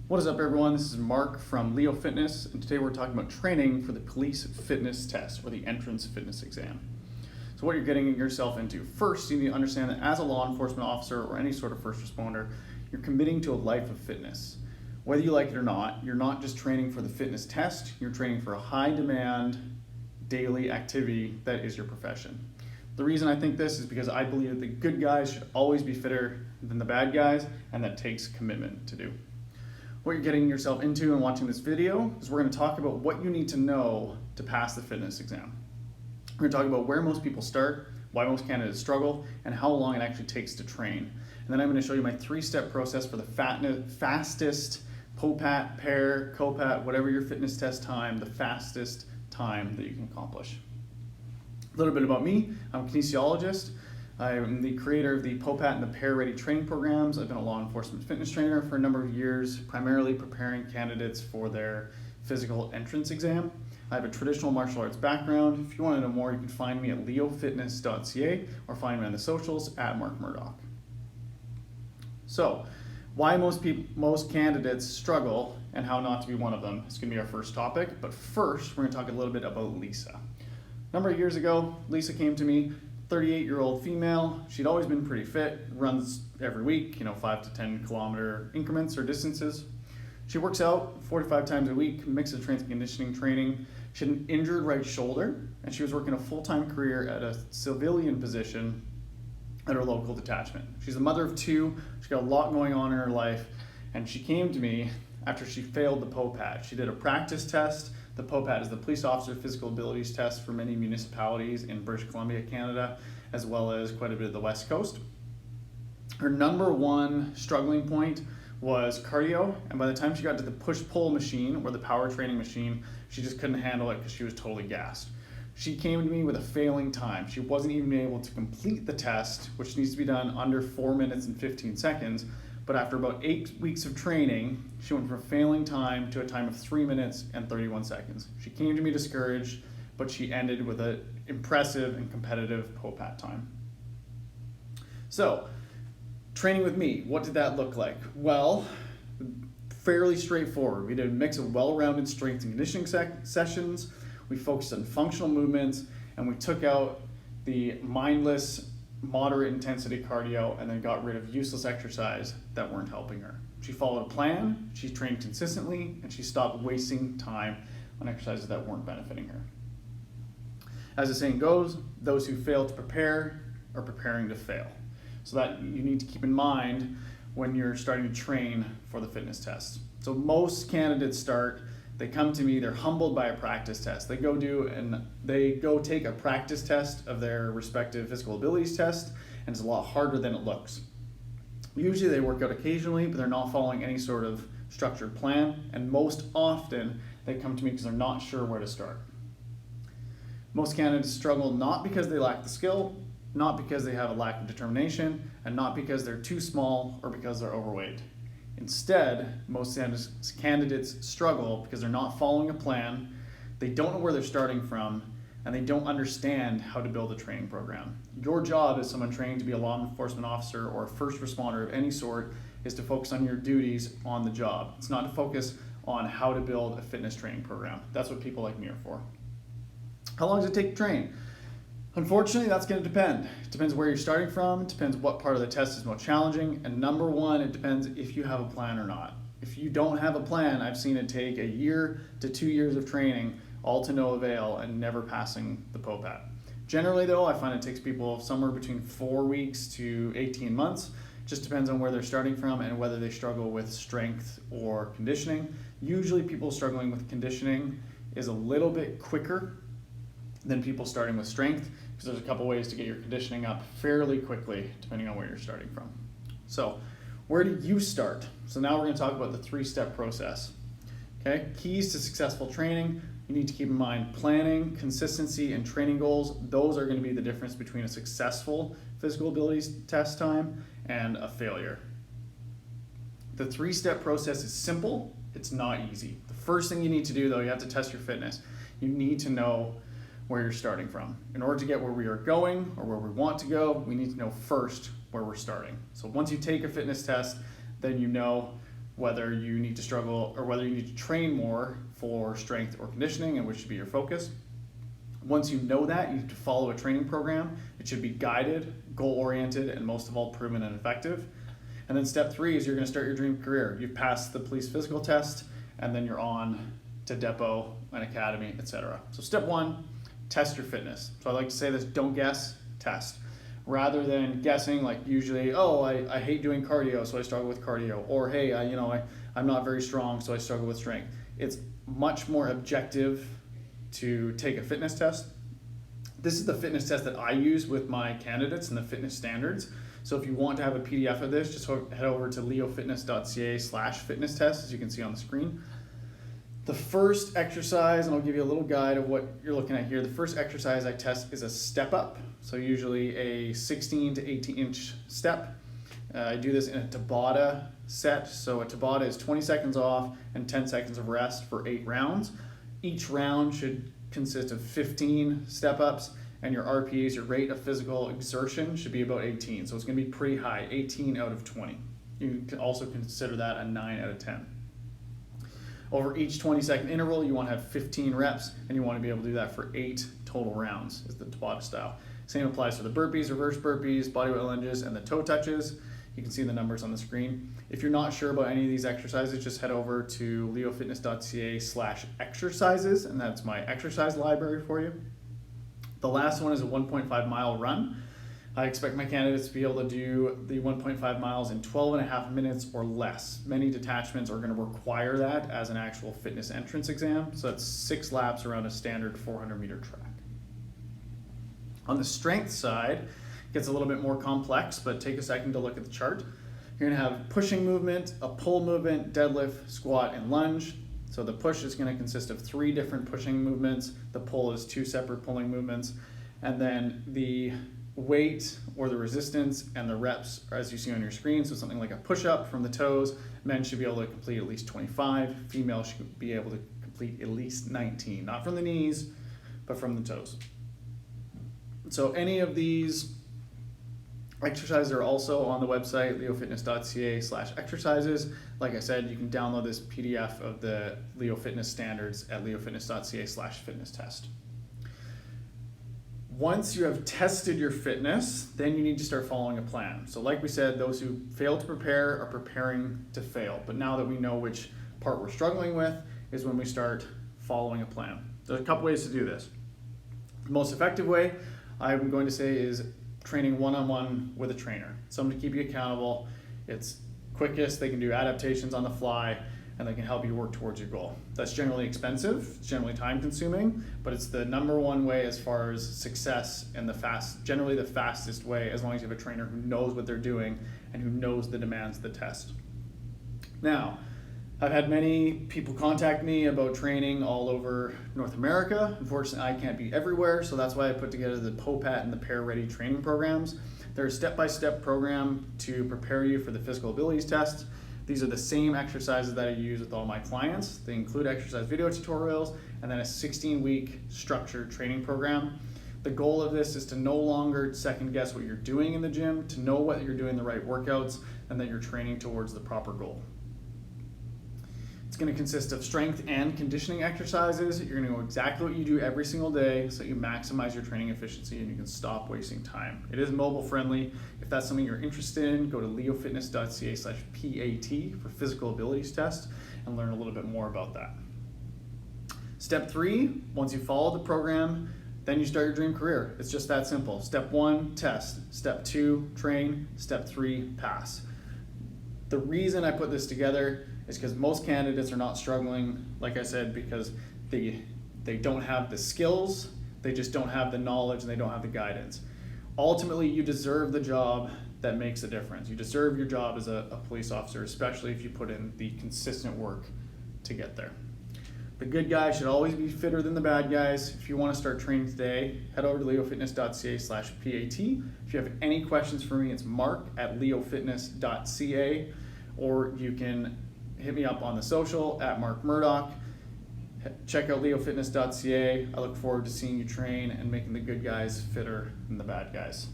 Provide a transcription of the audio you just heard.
What is up, everyone? This is Mark from Leo Fitness, and today we're talking about training for the police fitness test or the entrance fitness exam. So what you're getting yourself into. First, you need to understand that as a law enforcement officer or any sort of first responder, you're committing to a life of fitness. Whether you like it or not, you're not just training for the fitness test, you're training for a high demand daily activity that is your profession. The reason I think this is because I believe that the good guys should always be fitter than the bad guys, and that takes commitment to do. What you're getting yourself into and watching this video is we're going to talk about what you need to know to pass the fitness exam. We're going to talk about where most people start, why most candidates struggle, and how long it actually takes to train. And then I'm going to show you my 3-step process for the fastest POPAT, PAIR, COPAT, whatever your fitness test time, the fastest time that you can accomplish. A little bit about me. I'm a kinesiologist. I'm the creator of the POPAT and the PAIR Ready training programs. I've been a law enforcement fitness trainer for a number of years, primarily preparing candidates for their physical entrance exam. I have a traditional martial arts background. If you want to know more, you can find me at leofitness.ca or find me on the socials at Mark Murdoch. So, why most candidates struggle and how not to be one of them is going to be our first topic. But first, we're going to talk a little bit about Lisa. A number of years ago, Lisa came to me. 38-year-old female. She'd always been pretty fit, runs every week, 5 to 10 kilometer increments or distances. She works out 45 times a week, mix of strength and conditioning training. She had an injured right shoulder, and she was working a full-time career at a civilian position at her local detachment. She's a mother of 2. She's got a lot going on in her life, and she came to me after she failed the POPAT. She did a practice test. The POPAT is the Police Officer Physical Abilities Test for many municipalities in British Columbia, Canada, as well as quite a bit of the West Coast. Her number one struggling point was cardio, and by the time she got to the push-pull machine, or the power training machine, she just couldn't handle it because she was totally gassed. She came to me with a failing time. She wasn't even able to complete the test, which needs to be done under 4 minutes and 15 seconds, but after about 8 weeks of training, she went from a failing time to a time of 3 minutes and 31 seconds. She came to me discouraged, but she ended with an impressive and competitive POPAT time. So, training with me, what did that look like? Well, fairly straightforward. We did a mix of well-rounded strength and conditioning sessions. We focused on functional movements, and we took out the mindless moderate intensity cardio and then got rid of useless exercise that weren't helping her. She followed a plan, she trained consistently, and she stopped wasting time on exercises that weren't benefiting her. As the saying goes, those who fail to prepare are preparing to fail. So that you need to keep in mind when you're starting to train for the fitness test. So most candidates they come to me, they're humbled by a practice test. They go take a practice test of their respective physical abilities test, and it's a lot harder than it looks. Usually they work out occasionally, but they're not following any sort of structured plan, and most often they come to me because they're not sure where to start. Most candidates struggle not because they lack the skill, not because they have a lack of determination, and not because they're too small or because they're overweight. Instead, most candidates struggle because they're not following a plan, they don't know where they're starting from, and they don't understand how to build a training program. Your job as someone training to be a law enforcement officer or a first responder of any sort is to focus on your duties on the job. It's not to focus on how to build a fitness training program. That's what people like me are for. How long does it take to train? Unfortunately, that's going to depend. It depends where you're starting from, it depends what part of the test is most challenging, and number one, it depends if you have a plan or not. If you don't have a plan, I've seen it take 1 year to 2 years of training, all to no avail, and never passing the POPAT. Generally though, I find it takes people somewhere between 4 weeks to 18 months. It just depends on where they're starting from and whether they struggle with strength or conditioning. Usually people struggling with conditioning is a little bit quicker than people starting with strength, because there's a couple ways to get your conditioning up fairly quickly depending on where you're starting from. So where do you start? So now we're going to talk about the 3-step process. Okay, keys to successful training. You need to keep in mind planning, consistency, and training goals. Those are going to be the difference between a successful physical abilities test time and a failure. The 3-step process is simple, it's not easy. The first thing you need to do though, you have to test your fitness. You need to know where you're starting from. In order to get where we are going or where we want to go, we need to know first where we're starting. So once you take a fitness test, then you know whether you need to struggle or whether you need to train more for strength or conditioning, and which should be your focus. Once you know that, you have to follow a training program. It should be guided, goal-oriented, and most of all, proven and effective. And then step 3 is you're gonna start your dream career. You've passed the police physical test, and then you're on to depot, an academy, etc. So step 1, test your fitness. So I like to say this: don't guess, test. Rather than guessing, like usually, oh, I hate doing cardio, so I struggle with cardio, or hey, I'm not very strong, so I struggle with strength. It's much more objective to take a fitness test. This is the fitness test that I use with my candidates and the fitness standards. So if you want to have a PDF of this, just head over to leofitness.ca/fitness test, as you can see on the screen. The first exercise, and I'll give you a little guide of what you're looking at here. The first exercise I test is a step up. So usually a 16 to 18 inch step. I do this in a Tabata set. So a Tabata is 20 seconds off and 10 seconds of rest for 8 rounds. Each round should consist of 15 step ups, and your RPEs, your rate of physical exertion, should be about 18. So it's gonna be pretty high, 18 out of 20. You can also consider that a 9 out of 10. Over each 20-second interval, you want to have 15 reps, and you want to be able to do that for 8 total rounds, is the Tabata style. Same applies for the burpees, reverse burpees, bodyweight lunges, and the toe touches. You can see the numbers on the screen. If you're not sure about any of these exercises, just head over to leofitness.ca/exercises, and that's my exercise library for you. The last one is a 1.5 mile run. I expect my candidates to be able to do the 1.5 miles in 12.5 minutes or less. Many detachments are going to require that as an actual fitness entrance exam. So that's 6 laps around a standard 400-meter track. On the strength side, it gets a little bit more complex, but take a second to look at the chart. You're going to have pushing movement, a pull movement, deadlift, squat, and lunge. So the push is going to consist of 3 different pushing movements. The pull is 2 separate pulling movements. And then the weight or the resistance and the reps are as you see on your screen. So something like a push-up from the toes, men should be able to complete at least 25, females should be able to complete at least 19, not from the knees, but from the toes. So any of these exercises are also on the website, leofitness.ca/exercises. Like I said, you can download this PDF of the Leo Fitness standards at leofitness.ca/fitness test. Once you have tested your fitness, then you need to start following a plan. So like we said, those who fail to prepare are preparing to fail. But now that we know which part we're struggling with is when we start following a plan. There's a couple ways to do this. The most effective way I'm going to say is training one-on-one with a trainer. Someone to keep you accountable. It's quickest, they can do adaptations on the fly, and they can help you work towards your goal. That's generally expensive, it's generally time consuming, but it's the #1 way as far as success and generally the fastest way, as long as you have a trainer who knows what they're doing and who knows the demands of the test. Now, I've had many people contact me about training all over North America. Unfortunately, I can't be everywhere, so that's why I put together the POPAT and the Pair Ready training programs. They're a step-by-step program to prepare you for the physical abilities test. These are the same exercises that I use with all my clients. They include exercise video tutorials and then a 16-week structured training program. The goal of this is to no longer second guess what you're doing in the gym, to know whether you're doing the right workouts and that you're training towards the proper goal. It's going to consist of strength and conditioning exercises. You're going to know exactly what you do every single day so you maximize your training efficiency and you can stop wasting time. It is mobile friendly. If that's something you're interested in, go to leofitness.ca/PAT for physical abilities test and learn a little bit more about that. Step 3, once you follow the program, then you start your dream career. It's just that simple. Step 1, test. Step 2, train. Step 3, pass. The reason I put this together is because most candidates are not struggling, like I said, because they don't have the skills, they just don't have the knowledge, and they don't have the guidance. Ultimately, you deserve the job that makes a difference. You deserve your job as a police officer, especially if you put in the consistent work to get there. The good guys should always be fitter than the bad guys. If you want to start training today, head over to leofitness.ca/PAT. If you have any questions for me, it's mark@leofitness.ca, or you can hit me up on the social at Mark Murdoch. Check out leofitness.ca. I look forward to seeing you train and making the good guys fitter than the bad guys.